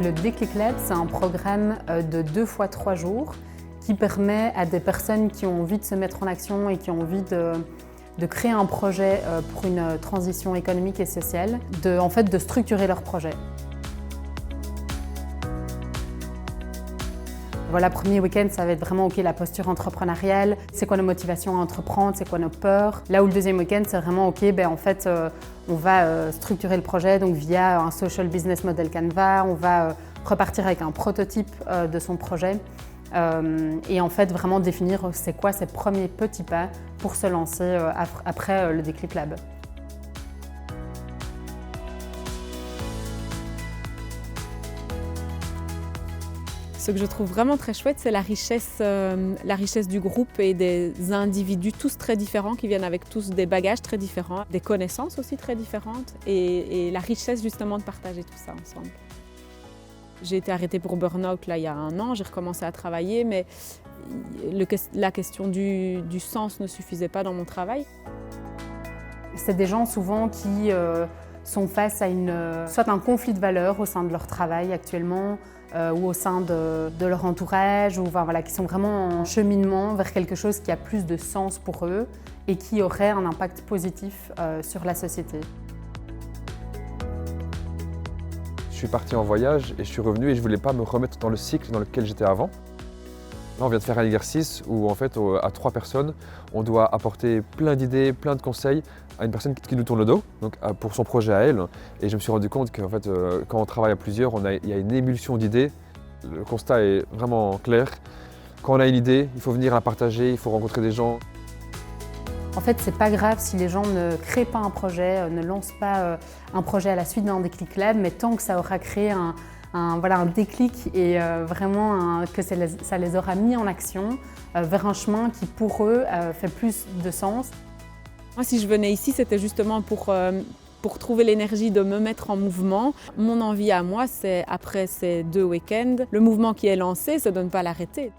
Le Déclic Lab, c'est un programme de 2 fois 3 jours qui permet à des personnes qui ont envie de se mettre en action et qui ont envie de créer un projet pour une transition économique et sociale, de structurer leur projet. Voilà, premier week-end, ça va être vraiment la posture entrepreneuriale, c'est quoi nos motivations à entreprendre, c'est quoi nos peurs. Là où le deuxième week-end, c'est vraiment on va structurer le projet donc via un social business model Canva, on va repartir avec un prototype de son projet et vraiment définir c'est quoi ces premiers petits pas pour se lancer après le Déclic Lab. Ce que je trouve vraiment très chouette, c'est la richesse du groupe et des individus tous très différents qui viennent avec tous des bagages très différents, des connaissances aussi très différentes et la richesse justement de partager tout ça ensemble. J'ai été arrêtée pour burn-out là, il y a 1 an, j'ai recommencé à travailler, mais la question du sens ne suffisait pas dans mon travail. C'est des gens souvent qui sont face à soit un conflit de valeurs au sein de leur travail actuellement ou au sein de leur entourage, qui sont vraiment en cheminement vers quelque chose qui a plus de sens pour eux et qui aurait un impact positif sur la société. Je suis parti en voyage et je suis revenu et je ne voulais pas me remettre dans le cycle dans lequel j'étais avant. Là, on vient de faire un exercice où, à 3 personnes, on doit apporter plein d'idées, plein de conseils à une personne qui nous tourne le dos, donc pour son projet à elle. Et je me suis rendu compte que quand on travaille à plusieurs, il y a une émulsion d'idées. Le constat est vraiment clair. Quand on a une idée, il faut venir la partager, il faut rencontrer des gens. En fait, c'est pas grave si les gens ne créent pas un projet, ne lancent pas un projet à la suite d'un Déclic Lab, mais tant que ça aura créé un déclic et que ça les aura mis en action vers un chemin qui, pour eux, fait plus de sens. Moi, si je venais ici, c'était justement pour trouver l'énergie de me mettre en mouvement. Mon envie à moi, c'est après ces 2 week-ends, le mouvement qui est lancé, c'est de ne pas l'arrêter.